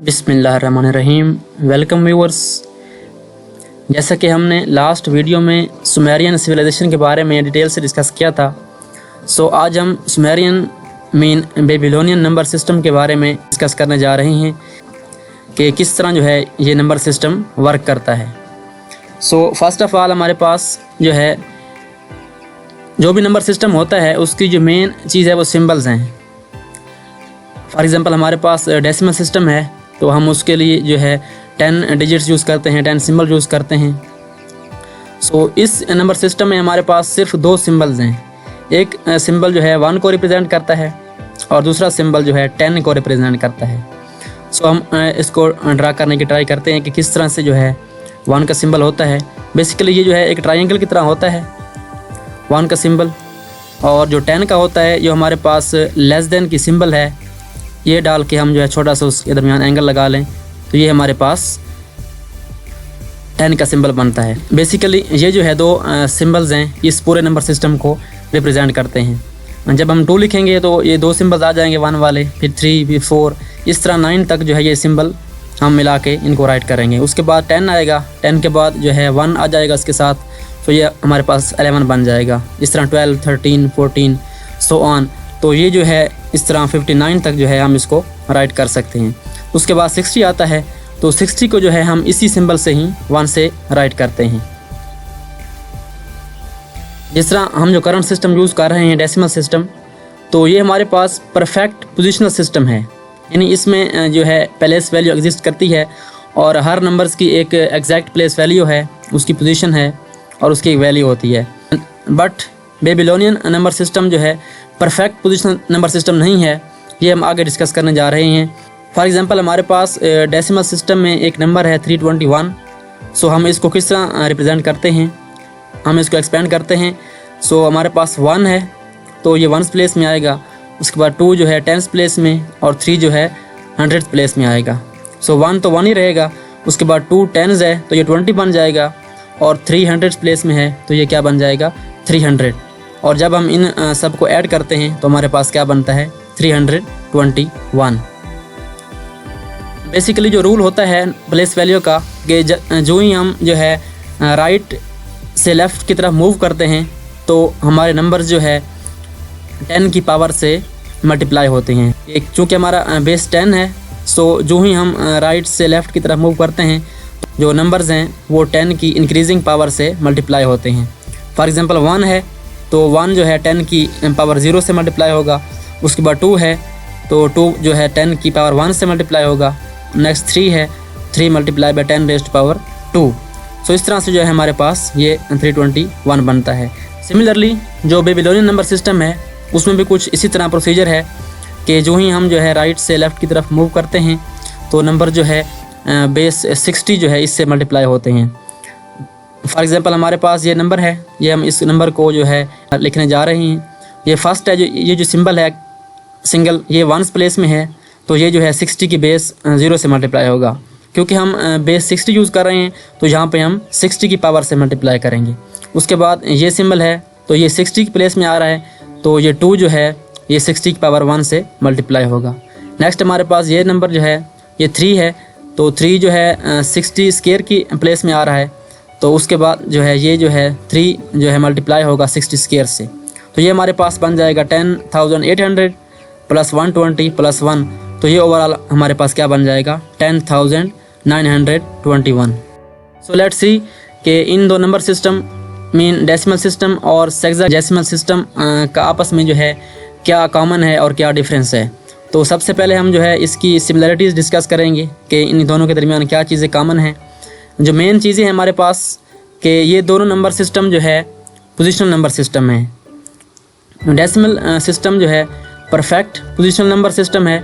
बिस्मिल्लाहिर्रहमानिर्रहीम। Welcome viewers. जैसा कि हमने लास्ट वीडियो में सुमेरियन सिविलाइजेशन के बारे में डिटेल से डिस्कस किया था, सो आज हम Sumerian mean Babylonian number system के बारे में डिस्कस करने जा रहे हैं कि किस तरह जो है ये नंबर सिस्टम वर्क करता है। सो फर्स्ट ऑफ़ ऑल हमारे पास जो है जो भी नंबर सिस्टम होता है उसकी जो मेन चीज़ है वो सिंबल्स हैं। फॉर एग्ज़ाम्पल हमारे पास डेसिमल सिस्टम है तो हम उसके लिए जो है 10 डिजिट्स यूज़ करते हैं, 10 सिंबल यूज़ करते हैं। सो इस नंबर सिस्टम में हमारे पास सिर्फ दो सिंबल्स हैं। एक सिंबल जो है 1 को रिप्रेजेंट करता है और दूसरा सिंबल जो है 10 को रिप्रेजेंट करता है। सो हम इसको ड्रा करने की ट्राई करते हैं कि किस तरह से जो है 1 का सिंबल होता है। बेसिकली ये जो है एक ट्रायंगल की तरह होता है 1 का सिंबल, और जो 10 का होता है जो हमारे पास लेस देन की सिंबल है, ये डाल के हम जो है छोटा सा उसके दरमियान एंगल लगा लें तो ये हमारे पास 10 का सिंबल बनता है। बेसिकली ये जो है दो सिंबल्स हैं इस पूरे नंबर सिस्टम को रिप्रेजेंट करते हैं। जब हम 2 लिखेंगे तो ये दो सिंबल्स आ जाएंगे 1 वाले, फिर 3, फिर 4, इस तरह 9 तक जो है ये सिंबल हम मिला के इनको राइट करेंगे। उसके बाद 10 आएगा, 10 के बाद जो है 1 आ जाएगा इसके साथ, तो ये हमारे पास 11 बन जाएगा। इस तरह 12, 13, 14 सो ऑन। तो ये जो है इस तरह 59 तक जो है हम इसको राइट कर सकते हैं। उसके बाद 60 आता है तो 60 को जो है हम इसी सिंबल से ही 1 से राइट करते हैं। जिस तरह हम जो करंट सिस्टम यूज़ कर रहे हैं डेसिमल सिस्टम, तो ये हमारे पास परफेक्ट पोजिशनल सिस्टम है। यानी इसमें जो है प्लेस वैल्यू एग्जिस्ट करती है और हर नंबर्स की एक एग्जैक्ट प्लेस वैल्यू है, उसकी पोजीशन है और उसकी एक वैल्यू होती है। बट बेबीलोनियन नंबर सिस्टम जो है परफेक्ट पोजिशनल नंबर सिस्टम नहीं है, ये हम आगे डिस्कस करने जा रहे हैं। फॉर एग्ज़ाम्पल हमारे पास डेसिमल सिस्टम में एक नंबर है 321। सो हम इसको किस तरह रिप्रेजेंट करते हैं, हम इसको एक्सपेंड करते हैं। सो हमारे पास 1 है तो ये 1th प्लेस में आएगा, उसके बाद 2 जो है 10th प्लेस में और 3 जो है 100th प्लेस में आएगा। सो 1 तो 1 ही रहेगा, उसके बाद 2 10 है तो ये 20 बन जाएगा, और 3 100th प्लेस में है तो ये क्या बन जाएगा 300। और जब हम इन सब को ऐड करते हैं तो हमारे पास क्या बनता है 321। बेसिकली जो रूल होता है प्लेस वैल्यू का कि जो ही हम जो है राइट से लेफ़्ट की तरफ मूव करते हैं तो हमारे नंबर्स जो है 10 की पावर से मल्टीप्लाई होते हैं। एक चूँकि हमारा बेस 10 है, सो जो ही हम राइट से लेफ़्ट की तरफ मूव करते हैं जो नंबर्स हैं वो 10 की इंक्रीजिंग पावर से मल्टीप्लाई होते हैं। फॉर एग्ज़ाम्पल 1 है तो 1 जो है 10 की पावर 0 से मल्टीप्लाई होगा। उसके बाद 2 है तो 2 जो है 10 की पावर 1 से मल्टीप्लाई होगा। नेक्स्ट 3 है, 3 मल्टीप्लाई बाय 10 रेज़्ड पावर 2। सो इस तरह से जो है हमारे पास ये 321 बनता है। सिमिलरली जो बेबीलोनियन नंबर सिस्टम है उसमें भी कुछ इसी तरह प्रोसीजर है कि जो ही हम जो है राइट से लेफ़्ट की तरफ मूव करते हैं तो नंबर जो है बेस 60 जो है इससे मल्टीप्लाई होते हैं। फॉर एग्ज़ाम्पल हमारे पास ये नंबर है, ये हम इस नंबर को जो है लिखने जा रहे हैं। ये फर्स्ट है, जो ये जो सिंबल है सिंगल, ये 1th प्लेस में है तो ये जो है 60 की बेस 0 से मल्टीप्लाई होगा। क्योंकि हम बेस 60 यूज़ कर रहे हैं तो यहाँ पे हम 60 की पावर से मल्टीप्लाई करेंगे। उसके बाद ये सिंबल है तो ये 60 की प्लेस में आ रहा है तो ये 2 जो है ये 60 की पावर 1 से मल्टीप्लाई होगा। नेक्स्ट हमारे पास ये नंबर जो है ये 3 है तो 3 जो है 60 स्क्वायर की प्लेस में आ रहा है, तो उसके बाद जो है ये जो है 3 जो है मल्टीप्लाई होगा 60 स्क्वायर से, तो ये हमारे पास बन जाएगा 10,800 प्लस 120 प्लस 1, तो ये ओवरऑल हमारे पास क्या बन जाएगा 10,921। सो लेट्स सी कि इन दो number system mean decimal system और सेक्साडेसिमल सिस्टम का आपस में जो है क्या कॉमन है और क्या डिफरेंस है। तो सबसे पहले हम जो है इसकी सिमिलरिटीज़ डिस्कस करेंगे कि इन दोनों के दरमियान क्या चीज़ें कॉमन हैं। जो मेन चीज़ें हैं हमारे पास कि ये दोनों नंबर सिस्टम जो है पोजिशनल नंबर सिस्टम है। डेसिमल सिस्टम जो है परफेक्ट पोजिशनल नंबर सिस्टम है,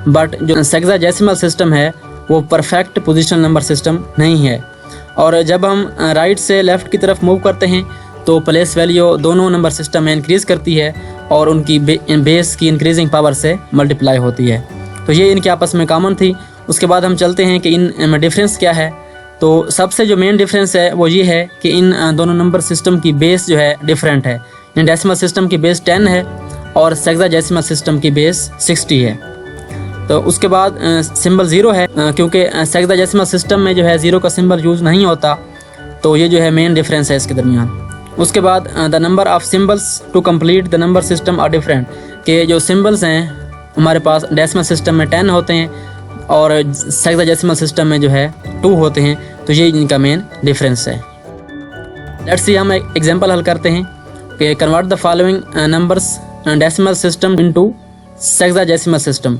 बट जो सेक्साडेसिमल सिस्टम है वो परफेक्ट पोजिशनल नंबर सिस्टम नहीं है। और जब हम राइट से लेफ़्ट की तरफ मूव करते हैं तो प्लेस वैल्यू दोनों नंबर सिस्टम में इंक्रीज़ करती है और उनकी बेस की इंक्रीजिंग पावर से मल्टीप्लाई होती है। तो ये इनके आपस में कॉमन थी। उसके बाद हम चलते हैं कि इन डिफरेंस क्या है। तो सबसे जो मेन डिफरेंस है वो ये है कि इन दोनों नंबर सिस्टम की बेस जो है डिफरेंट है। इन डेसिमल सिस्टम की बेस 10 है और सेक्साडेसिमल सिस्टम की बेस 60 है। तो उसके बाद सिंबल 0 है, क्योंकि हेक्साडेसिमल सिस्टम में जो है 0 का सिंबल यूज़ नहीं होता, तो ये जो है मेन डिफरेंस है इसके दरमियान। उसके बाद the number of symbols to complete the number system are different, के जो सिंबल्स हैं हमारे पास डेसिमल सिस्टम में 10 होते हैं और हेक्साडेसिमल सिस्टम में जो है 2 होते हैं, तो ये इनका मेन डिफरेंस है। लेट्स सी, हम एक एग्जांपल हल करते हैं कि convert the following numbers decimal system into hexadecimal system.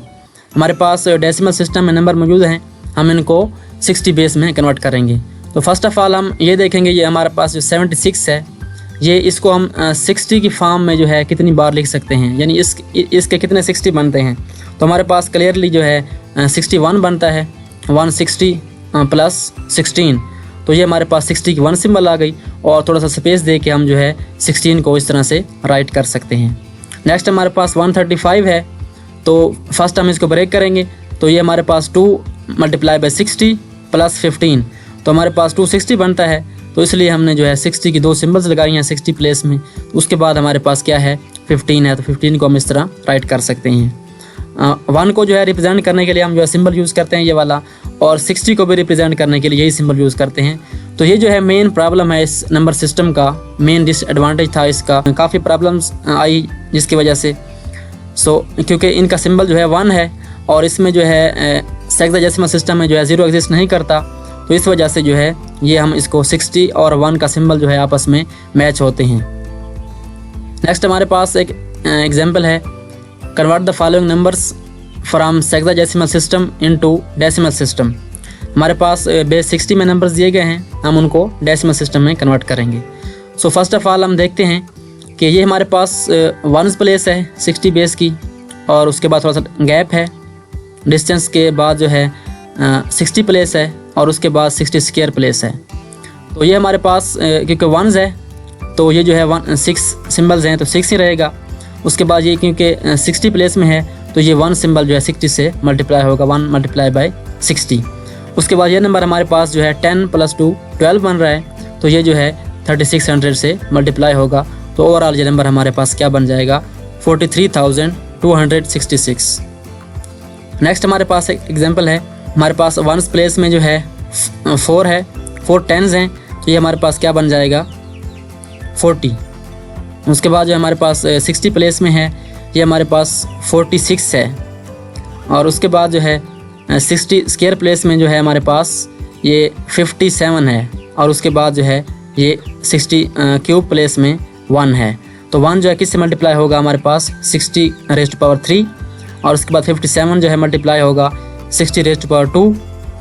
हमारे पास डेसिमल सिस्टम में नंबर मौजूद हैं, हम इनको 60 बेस में कन्वर्ट करेंगे। तो फर्स्ट ऑफ ऑल हम ये देखेंगे, ये हमारे पास जो 76 है, ये इसको हम 60 की फॉर्म में जो है कितनी बार लिख सकते हैं, यानी इसके कितने 60 बनते हैं। तो हमारे पास क्लियरली जो है 61 बनता है, 160 प्लस 16, तो ये हमारे पास 60 की 1 सिंबल आ गई, और थोड़ा सा स्पेस दे के हम जो है 16 को इस तरह से राइट कर सकते हैं। नेक्स्ट हमारे पास 135 है, तो फर्स्ट हम इसको ब्रेक करेंगे, तो ये हमारे पास 2 मल्टीप्लाई बाई 60 प्लस 15, तो हमारे पास 260 बनता है। तो इसलिए हमने जो है 60 की 2 सिंबल्स लगाई हैं 60 प्लेस में। उसके बाद हमारे पास क्या है 15 है, तो 15 को हम इस तरह राइट कर सकते हैं। 1 को जो है रिप्रेजेंट करने के लिए हम जो है सिंबल यूज़ करते हैं ये वाला, और 60 को भी रिप्रेजेंट करने के लिए यही सिंबल यूज़ करते हैं। तो ये जो है मेन प्रॉब्लम है इस नंबर सिस्टम का, मेन डिसएडवांटेज था इसका, काफ़ी प्रॉब्लम्स आई जिसकी वजह से। क्योंकि इनका सिंबल जो है 1 है और इसमें जो है हेक्साडेसिमल सिस्टम में जो है 0 एग्जिस्ट नहीं करता, तो इस वजह से जो है ये हम इसको 60 और 1 का सिंबल जो है आपस में मैच होते हैं। नेक्स्ट हमारे पास एक एग्जांपल है, convert the following numbers from hexadecimal system into decimal system. हमारे पास बेस 60 में नंबर्स दिए गए हैं, हम उनको डेसिमल सिस्टम में कन्वर्ट करेंगे। सो फर्स्ट ऑफ ऑल हम देखते हैं कि ये हमारे पास 1 प्लेस है 60 बेस की, और उसके बाद थोड़ा सा गैप है, डिस्टेंस के बाद जो है 60 प्लेस है, और उसके बाद 60 स्क्वायर प्लेस है। तो ये हमारे पास क्योंकि 1s है, तो ये जो है 6 सिंबल्स हैं, तो 6 ही रहेगा। उसके बाद ये क्योंकि 60 प्लेस में है, तो ये 1 सिंबल जो है 60 से मल्टीप्लाई होगा, 1 मल्टीप्लाई बाई 60। उसके बाद ये नंबर हमारे पास जो है 10 + 2 12 बन रहा है, तो ये जो है 3600 से मल्टीप्लाई होगा। तो ओवरऑल ये नंबर हमारे पास क्या बन जाएगा 43,266। नेक्स्ट हमारे पास एक एग्जांपल है, हमारे पास 1s प्लेस में जो है 4 है, 4 10s हैं, तो ये हमारे पास क्या बन जाएगा 40। उसके बाद जो हमारे पास 60 प्लेस में है, ये हमारे पास 46 है, और उसके बाद जो है 60 स्क्वायर प्लेस में जो है हमारे पास ये 57 है, और उसके बाद जो है ये 60 क्यूब प्लेस में 1 है। तो 1 जो है किससे मल्टीप्लाई होगा हमारे पास 60⁻3, और उसके बाद 57 जो है मल्टीप्लाई होगा 60⁻2,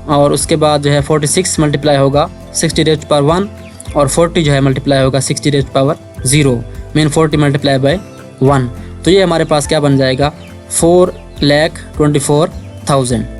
और उसके बाद जो है 46 मल्टीप्लाई होगा 60⁻1, और 40 जो है मल्टीप्लाई होगा 60⁻0, मीन 40 मल्टीप्लाई बाई 1। तो ये हमारे पास क्या बन जाएगा 4,24,000।